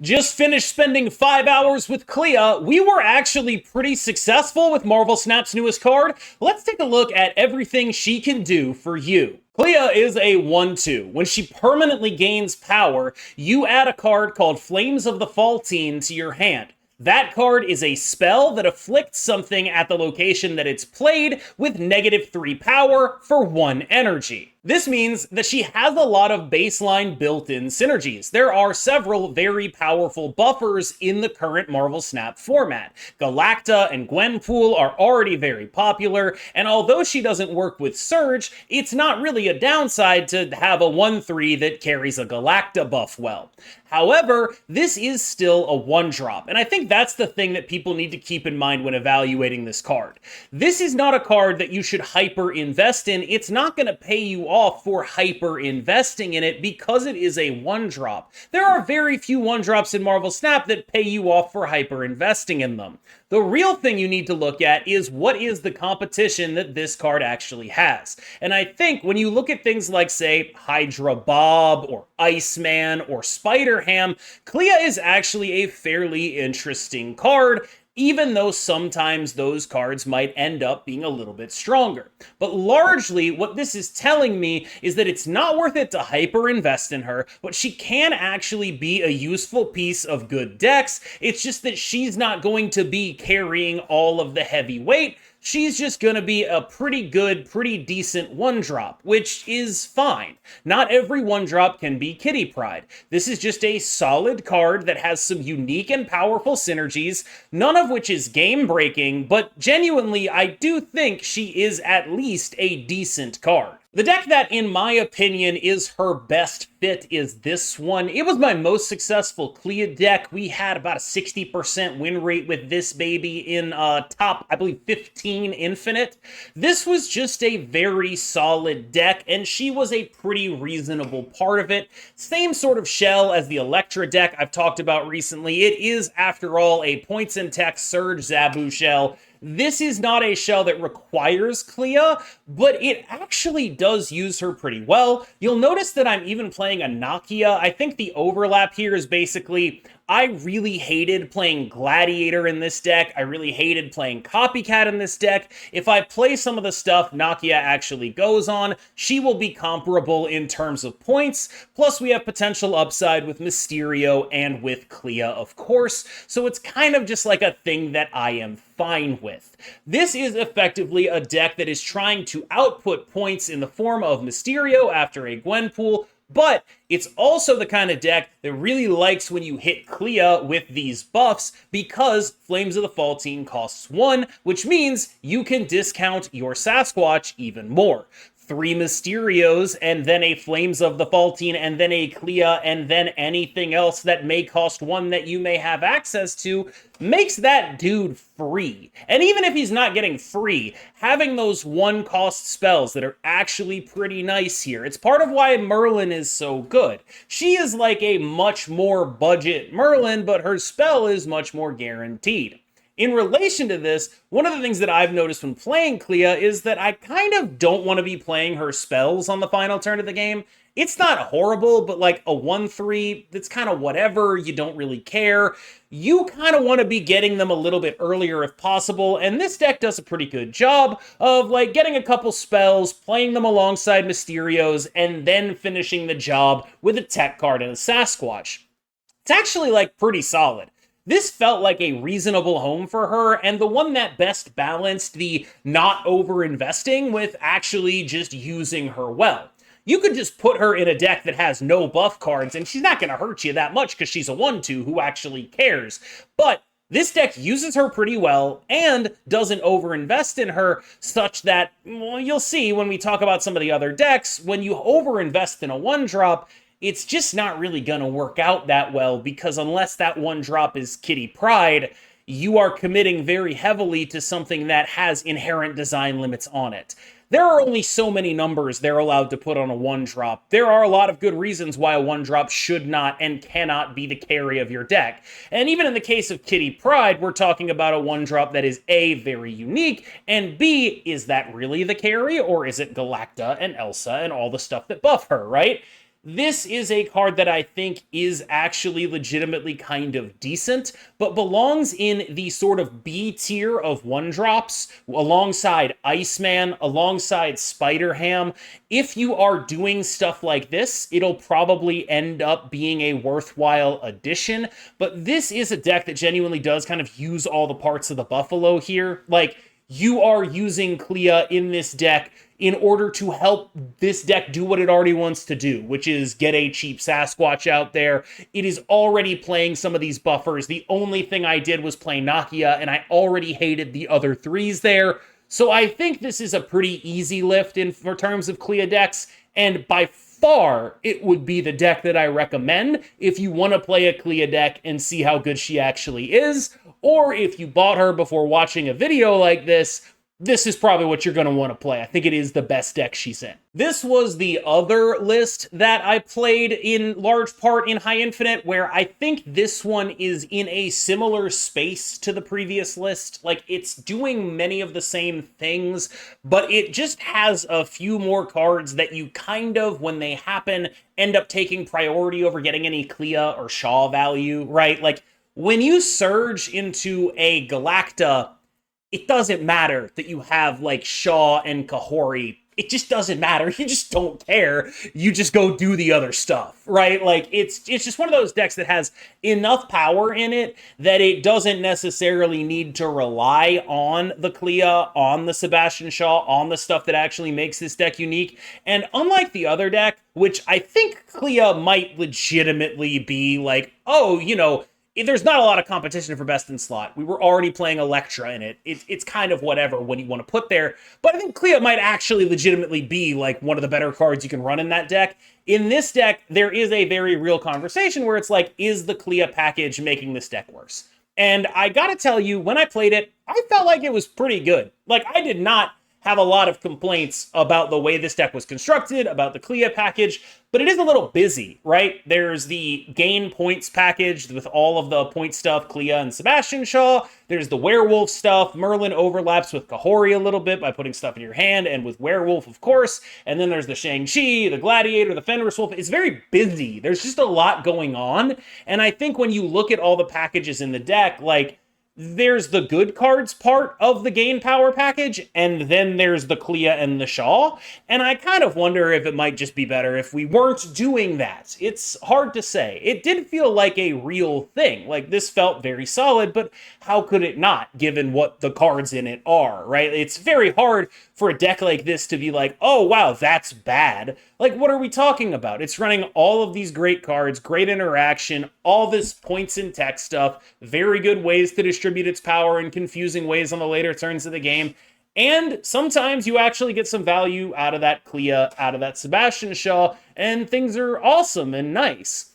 Just finished spending 5 hours with Clea. We were actually pretty successful with Marvel Snap's newest card. Let's take a look at everything she can do for you. Clea is a 1/2. When she permanently gains power, you add a card called Flames of the Faultine to your hand. That card is a spell that afflicts something at the location that it's played with -3 power for 1 energy. This means that she has a lot of baseline built-in synergies. There are several very powerful buffers in the current Marvel Snap format. Galacta and Gwenpool are already very popular, and although she doesn't work with Surge, it's not really a downside to have a 1/3 that carries a Galacta buff well. However, this is still a 1-drop, and I think that's the thing that people need to keep in mind when evaluating this card. This is not a card that you should hyper-invest in. It's not going to pay you off for hyper-investing in it because it is a 1-drop. There are very few 1-drops in Marvel Snap that pay you off for hyper-investing in them. The real thing you need to look at is what is the competition that this card actually has. And I think when you look at things like, say, Hydra Bob or Iceman or Spider-Ham, Clea is actually a fairly interesting card, even though sometimes those cards might end up being a little bit stronger. But largely, what this is telling me is that it's not worth it to hyper-invest in her, but she can actually be a useful piece of good decks. It's just that she's not going to be carrying all of the heavy weight. She's just going to be a pretty good, pretty decent 1-drop, which is fine. Not every 1-drop can be Kitty Pryde. This is just a solid card that has some unique and powerful synergies, none of which is game-breaking, but genuinely, I do think she is at least a decent card. The deck that, in my opinion, is her best fit is this one. It was my most successful Clea deck. We had about a 60% win rate with this baby in top, I believe, 15 Infinite. This was just a very solid deck, and she was a pretty reasonable part of it. Same sort of shell as the Electra deck I've talked about recently. It is, after all, a points and tech Surge Zabu shell. This is not a shell that requires Clea, but it actually does use her pretty well. You'll notice that I'm even playing a Nakia. I think the overlap here is basically, I really hated playing Gladiator in this deck. I really hated playing Copycat in this deck. If I play some of the stuff Nakia actually goes on, she will be comparable in terms of points. Plus, we have potential upside with Mysterio and with Clea, of course. So it's kind of just like a thing that I am fine with. This is effectively a deck that is trying to output points in the form of Mysterio after a Gwenpool, but it's also the kind of deck that really likes when you hit Clea with these buffs because Flames of the Faultine costs 1, which means you can discount your Sasquatch even more. 3 Mysterios, and then a Flames of the Faultine, and then a Clea, and then anything else that may cost 1 that you may have access to, makes that dude free. And even if he's not getting free, having those 1-cost spells that are actually pretty nice here, it's part of why Merlin is so good. She is like a much more budget Merlin, but her spell is much more guaranteed. In relation to this, one of the things that I've noticed when playing Clea is that I kind of don't want to be playing her spells on the final turn of the game. It's not horrible, but like a 1/3, that's kind of whatever, you don't really care. You kind of want to be getting them a little bit earlier if possible, and this deck does a pretty good job of like getting a couple spells, playing them alongside Mysterios, and then finishing the job with a tech card and a Sasquatch. It's actually like pretty solid. This felt like a reasonable home for her, and the one that best balanced the not over-investing with actually just using her well. You could just put her in a deck that has no buff cards, and she's not going to hurt you that much because she's a 1/2 who actually cares. But this deck uses her pretty well and doesn't over-invest in her such that, well, you'll see when we talk about some of the other decks, when you over-invest in a 1-drop, it's just not really going to work out that well because unless that 1-drop is Kitty Pryde, you are committing very heavily to something that has inherent design limits on it. There are only so many numbers they're allowed to put on a 1-drop. There are a lot of good reasons why a 1-drop should not and cannot be the carry of your deck. And even in the case of Kitty Pryde, we're talking about a 1-drop that is A, very unique, and B, is that really the carry, or is it Galacta and Elsa and all the stuff that buff her, right? This is a card that I think is actually legitimately kind of decent, but belongs in the sort of B tier of one drops alongside Iceman, alongside Spider-Ham. If you are doing stuff like this, it'll probably end up being a worthwhile addition, but this is a deck that genuinely does kind of use all the parts of the Buffalo here. Like, you are using Clea in this deck in order to help this deck do what it already wants to do, which is get a cheap Sasquatch out there. It is already playing some of these buffers. The only thing I did was play Nakia, and I already hated the other threes there. So I think this is a pretty easy lift for terms of Clea decks, and by far, it would be the deck that I recommend if you want to play a Clea deck and see how good she actually is, or if you bought her before watching a video like this is probably what you're going to want to play. I think it is the best deck she's in. This was the other list that I played in large part in High Infinite, where I think this one is in a similar space to the previous list. Like, it's doing many of the same things, but it just has a few more cards that you kind of, when they happen, end up taking priority over getting any Clea or Shaw value, right? Like, when you surge into a Galacta, it doesn't matter that you have, like, Shaw and Kahori. It just doesn't matter. You just don't care. You just go do the other stuff, right? Like, it's just one of those decks that has enough power in it that it doesn't necessarily need to rely on the Clea, on the Sebastian Shaw, on the stuff that actually makes this deck unique. And unlike the other deck, which I think Clea might legitimately be like, oh, you know, there's not a lot of competition for best in slot. We were already playing Electra in it. It's kind of whatever when you want to put there. But I think Clea might actually legitimately be like one of the better cards you can run in that deck. In this deck, there is a very real conversation where it's like, is the Clea package making this deck worse? And I gotta tell you, when I played it, I felt like it was pretty good. Like, I did not have a lot of complaints about the way this deck was constructed, about the Clea package, but it is a little busy, right? There's the gain points package with all of the point stuff, Clea and Sebastian Shaw. There's the werewolf stuff. Merlin overlaps with Kahori a little bit by putting stuff in your hand, and with werewolf, of course. And then there's the Shang-Chi, the Gladiator, the Fenris Wolf. It's very busy. There's just a lot going on. And I think when you look at all the packages in the deck, like, there's the good cards part of the gain power package, and then there's the Clea and the Shaw, and I kind of wonder if it might just be better if we weren't doing that. It's hard to say. It did feel like a real thing. Like, this felt very solid, but how could it not, given what the cards in it are, right? It's very hard for a deck like this to be like, oh, wow, that's bad. Like, what are we talking about? It's running all of these great cards, great interaction, all this points and tech stuff, very good ways to distribute its power in confusing ways on the later turns of the game. And sometimes you actually get some value out of that Clea, out of that Sebastian Shaw, and things are awesome and nice.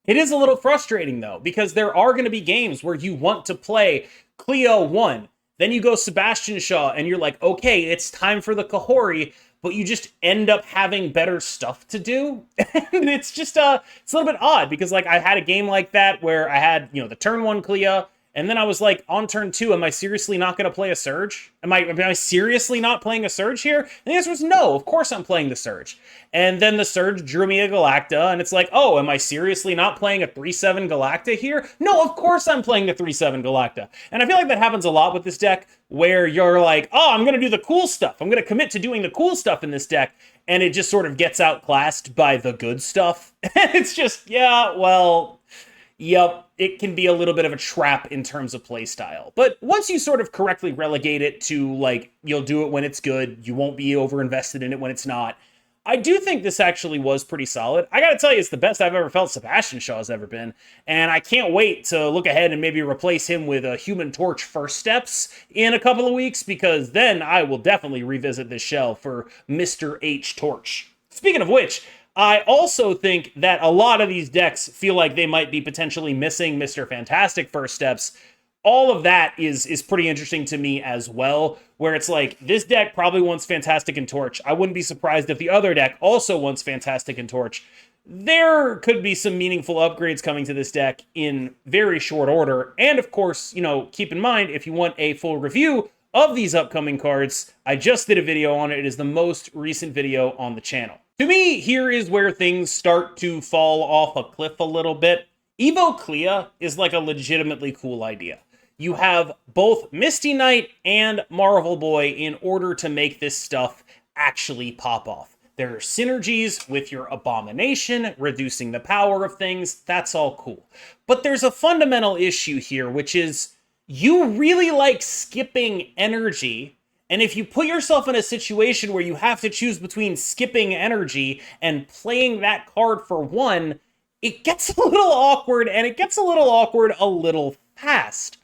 It is a little frustrating, though, because there are going to be games where you want to play Clea 1, then you go Sebastian Shaw, and you're like, okay, it's time for the Kahori, but you just end up having better stuff to do. And it's just, it's a little bit odd, because, like, I had a game like that where I had, you know, the turn 1 Clea, and then I was like, on turn 2, am I seriously not going to play a Surge? Am I seriously not playing a Surge here? And the answer was no, of course I'm playing the Surge. And then the Surge drew me a Galacta, and it's like, oh, am I seriously not playing a 3/7 Galacta here? No, of course I'm playing the 3/7 Galacta. And I feel like that happens a lot with this deck, where you're like, oh, I'm going to do the cool stuff. I'm going to commit to doing the cool stuff in this deck, and it just sort of gets outclassed by the good stuff. And it's just, yeah, well, yep, it can be a little bit of a trap in terms of playstyle. But once you sort of correctly relegate it to, like, you'll do it when it's good, you won't be over-invested in it when it's not, I do think this actually was pretty solid. I gotta tell you, it's the best I've ever felt Sebastian Shaw has ever been, and I can't wait to look ahead and maybe replace him with a Human Torch First Steps in a couple of weeks, because then I will definitely revisit this shell for Mr. H. Torch. Speaking of which, I also think that a lot of these decks feel like they might be potentially missing Mr. Fantastic First Steps. All of that is pretty interesting to me as well, where it's like, this deck probably wants Fantastic and Torch. I wouldn't be surprised if the other deck also wants Fantastic and Torch. There could be some meaningful upgrades coming to this deck in very short order. And of course, you know, keep in mind, if you want a full review of these upcoming cards, I just did a video on it. It is the most recent video on the channel. To me, here is where things start to fall off a cliff a little bit. Evo Clea is like a legitimately cool idea. You have both Misty Knight and Marvel Boy in order to make this stuff actually pop off. There are synergies with your Abomination, reducing the power of things, that's all cool. But there's a fundamental issue here, which is you really like skipping energy, and if you put yourself in a situation where you have to choose between skipping energy and playing that card for one, it gets a little awkward, and it gets a little awkward a little fast.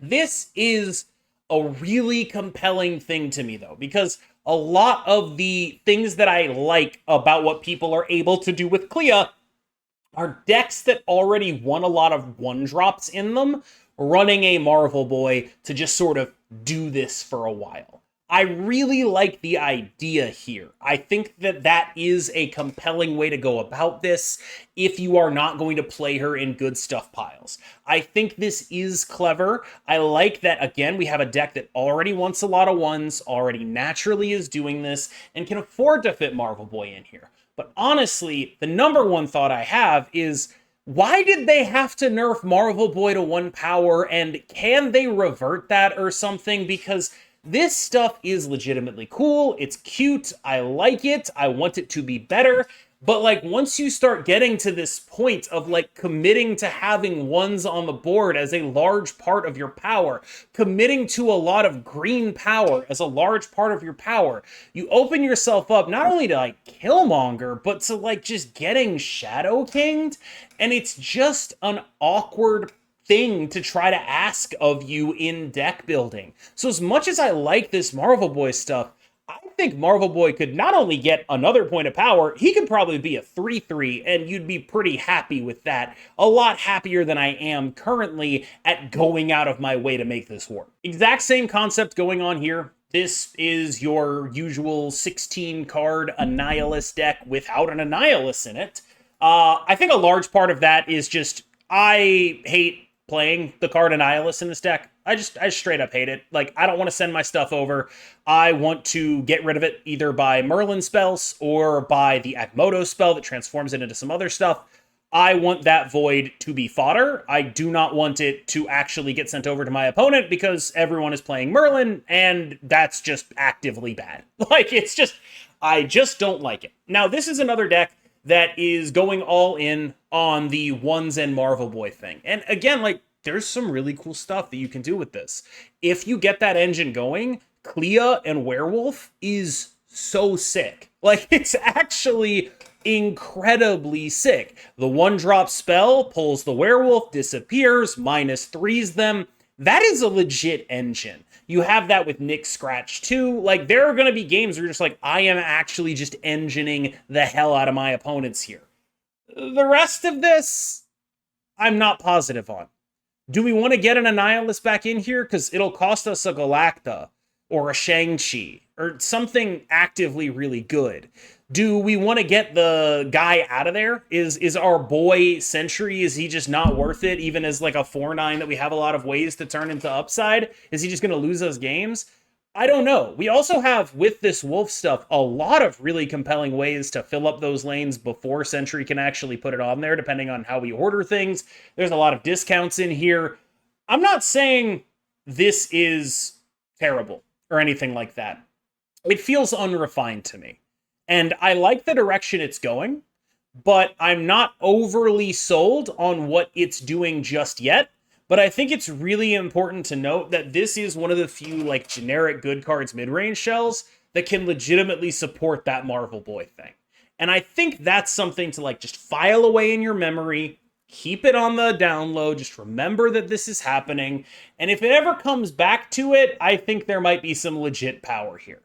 This is a really compelling thing to me, though, because a lot of the things that I like about what people are able to do with Clea are decks that already won a lot of one-drops in them, running a Marvel Boy to just sort of do this for a while. I really like the idea here. I think that that is a compelling way to go about this if you are not going to play her in good stuff piles. I think this is clever. I like that, again, we have a deck that already wants a lot of ones, already naturally is doing this, and can afford to fit Marvel Boy in here. But honestly, the number one thought I have is, why did they have to nerf Marvel Boy to 1 power, and can they revert that or something? Because this stuff is legitimately cool, it's cute, I like it, I want it to be better, but like once you start getting to this point of like committing to having ones on the board as a large part of your power, committing to a lot of green power as a large part of your power, you open yourself up not only to like Killmonger, but to like just getting Shadow Kinged, and it's just an awkward thing to try to ask of you in deck building. So as much as I like this Marvel Boy stuff, I think Marvel Boy could not only get another point of power, he could probably be a 3/3, and you'd be pretty happy with that. A lot happier than I am currently at going out of my way to make this work. Exact same concept going on here. This is your usual 16-card Annihilus deck without an Annihilus in it. I think a large part of that is just, I hate playing the card Annihilus in this deck. I straight up hate it. Like, I don't want to send my stuff over. I want to get rid of it either by Merlin spells or by the Agmoto spell that transforms it into some other stuff. I want that void to be fodder. I do not want it to actually get sent over to my opponent because everyone is playing Merlin, and that's just actively bad. Like, it's just, I just don't like it. Now, this is another deck that is going all in on the ones and Marvel Boy thing. And again, like, there's some really cool stuff that you can do with this. If you get that engine going, Clea and Werewolf is so sick. Like, it's actually incredibly sick. The 1-drop spell pulls the Werewolf, disappears, -3s them. That is a legit engine. You have that with Nick Scratch too. Like, there are going to be games where you're just like, I am actually just engineing the hell out of my opponents here. The rest of this, I'm not positive on. Do we want to get an Annihilus back in here? Because it'll cost us a Galacta or a Shang-Chi or something actively really good. Do we want to get the guy out of there? Is our boy Sentry, is he just not worth it, even as like a 4/9 that we have a lot of ways to turn into upside? Is he just going to lose us games? I don't know. We also have, with this Wolf stuff, a lot of really compelling ways to fill up those lanes before Sentry can actually put it on there, depending on how we order things. There's a lot of discounts in here. I'm not saying this is terrible or anything like that. It feels unrefined to me. And I like the direction it's going, but I'm not overly sold on what it's doing just yet. But I think it's really important to note that this is one of the few like generic good cards mid-range shells that can legitimately support that Marvel Boy thing. And I think that's something to like just file away in your memory, keep it on the download, just remember that this is happening. And if it ever comes back to it, I think there might be some legit power here.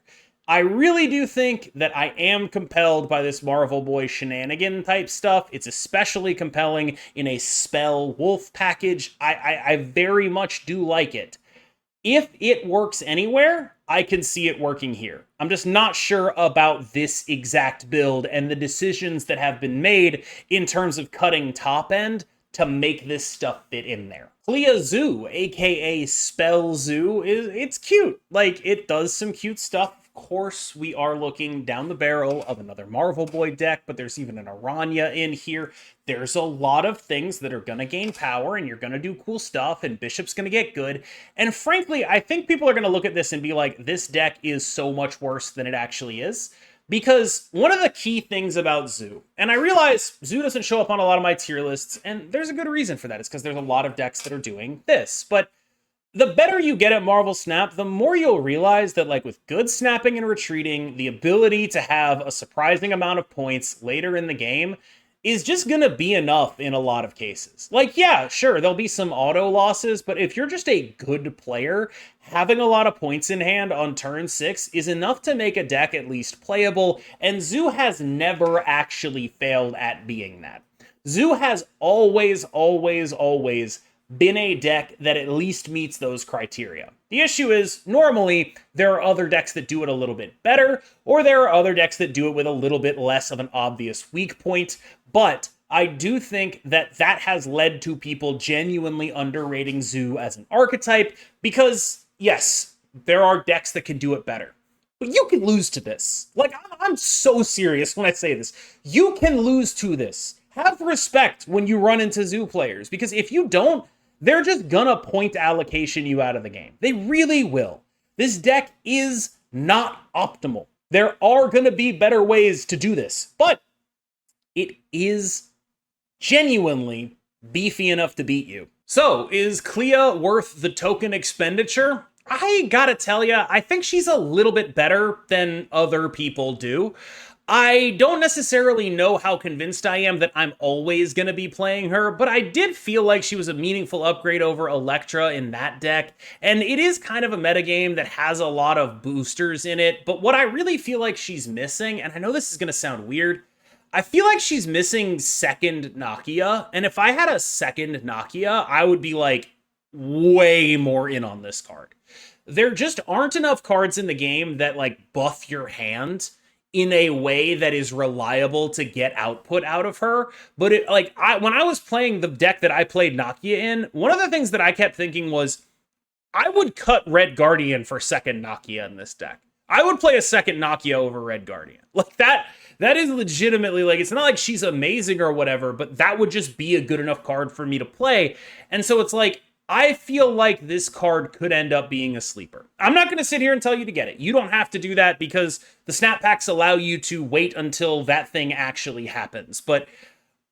I really do think that I am compelled by this Marvel Boy shenanigan type stuff. It's especially compelling in a spell wolf package. I very much do like it. If it works anywhere, I can see it working here. I'm just not sure about this exact build and the decisions that have been made in terms of cutting top end to make this stuff fit in there. Clea Zoo, aka Spell Zoo, it's cute. Like, it does some cute stuff. course, we are looking down the barrel of another Marvel Boy deck, but there's even an Aranya in here. There's a lot of things that are going to gain power, and you're going to do cool stuff, and Bishop's going to get good. And frankly, I think people are going to look at this and be like, this deck is so much worse than it actually is. Because one of the key things about Zoo, and I realize Zoo doesn't show up on a lot of my tier lists, and there's a good reason for that. It's because there's a lot of decks that are doing this. But the better you get at Marvel Snap, the more you'll realize that, like, with good snapping and retreating, the ability to have a surprising amount of points later in the game is just going to be enough in a lot of cases. Like, yeah, sure, there'll be some auto losses, but if you're just a good player, having a lot of points in hand on turn 6 is enough to make a deck at least playable, and Zoo has never actually failed at being that. Zoo has always been a deck that at least meets those criteria. The issue is, normally, there are other decks that do it a little bit better, or there are other decks that do it with a little bit less of an obvious weak point, but I do think that that has led to people genuinely underrating Zoo as an archetype, because, yes, there are decks that can do it better. But you can lose to this. Like, I'm so serious when I say this. You can lose to this. Have respect when you run into Zoo players, because if you don't, they're just gonna point allocation you out of the game. They really will. This deck is not optimal. There are gonna be better ways to do this, but it is genuinely beefy enough to beat you. So, is Clea worth the token expenditure? I gotta tell ya, I think she's a little bit better than other people do. I don't necessarily know how convinced I am that I'm always going to be playing her, but I did feel like she was a meaningful upgrade over Electra in that deck, and it is kind of a metagame that has a lot of boosters in it, but what I really feel like she's missing, and I know this is going to sound weird, I feel like she's missing second Nakia, and if I had a second Nakia, I would be like way more in on this card. There just aren't enough cards in the game that like buff your hand in a way that is reliable to get output out of her. But when I was playing the deck that I played Nakia in, one of the things that I kept thinking was, I would cut Red Guardian for second Nakia in this deck. I would play a second Nakia over Red Guardian. Like that is legitimately, like, it's not like she's amazing or whatever, but that would just be a good enough card for me to play. And so it's like, I feel like this card could end up being a sleeper. I'm not going to sit here and tell you to get it. You don't have to do that because the snap packs allow you to wait until that thing actually happens. But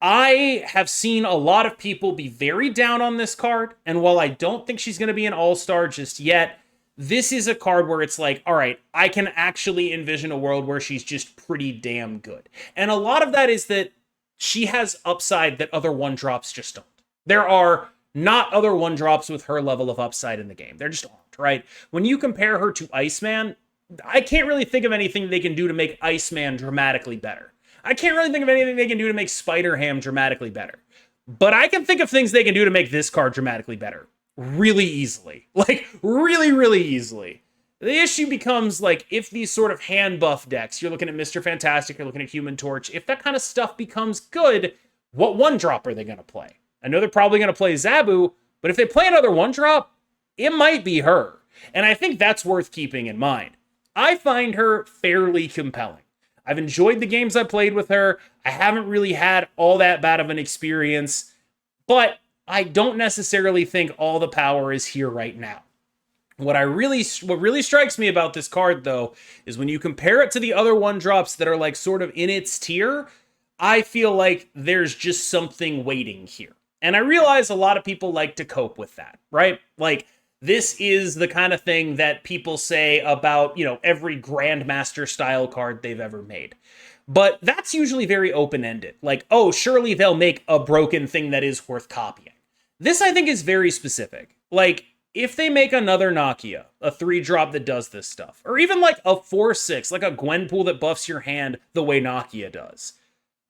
I have seen a lot of people be very down on this card. And while I don't think she's going to be an all-star just yet, this is a card where it's like, all right, I can actually envision a world where she's just pretty damn good. And a lot of that is that she has upside that other one-drops just don't. There are not other one-drops with her level of upside in the game. There just aren't, right? When you compare her to Iceman, I can't really think of anything they can do to make Iceman dramatically better. I can't really think of anything they can do to make Spider-Ham dramatically better. But I can think of things they can do to make this card dramatically better. Really easily. Like, really easily. The issue becomes, like, if these sort of hand buff decks, you're looking at Mr. Fantastic, you're looking at Human Torch, if that kind of stuff becomes good, what one-drop are they going to play? I know they're probably going to play Zabu, but if they play another one-drop, it might be her. And I think that's worth keeping in mind. I find her fairly compelling. I've enjoyed the games I played with her. I haven't really had all that bad of an experience, but I don't necessarily think all the power is here right now. What really strikes me about this card, though, is when you compare it to the other one-drops that are like sort of in its tier, I feel like there's just something waiting here. And I realize a lot of people like to cope with that, right? Like, this is the kind of thing that people say about, you know, every Grandmaster style card they've ever made. But that's usually very open-ended. Like, oh, surely they'll make a broken thing that is worth copying. This, I think, is very specific. Like, if they make another Nakia, a 3-drop that does this stuff, or even like a 4/6, like a Gwenpool that buffs your hand the way Nakia does,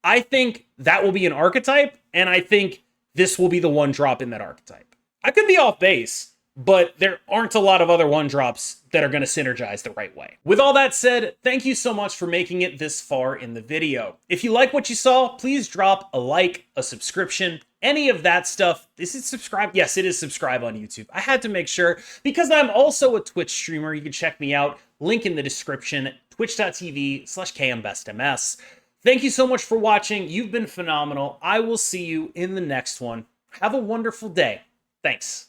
I think that will be an archetype, and I think this will be the one drop in that archetype. I could be off base, but there aren't a lot of other one drops that are going to synergize the right way. With all that said, thank you so much for making it this far in the video. If you like what you saw, please drop a like, a subscription, any of that stuff. This is subscribe. Yes, it is subscribe on YouTube. I had to make sure because I'm also a Twitch streamer. You can check me out. Link in the description, twitch.tv/KMBestMS. Thank you so much for watching. You've been phenomenal. I will see you in the next one. Have a wonderful day. Thanks.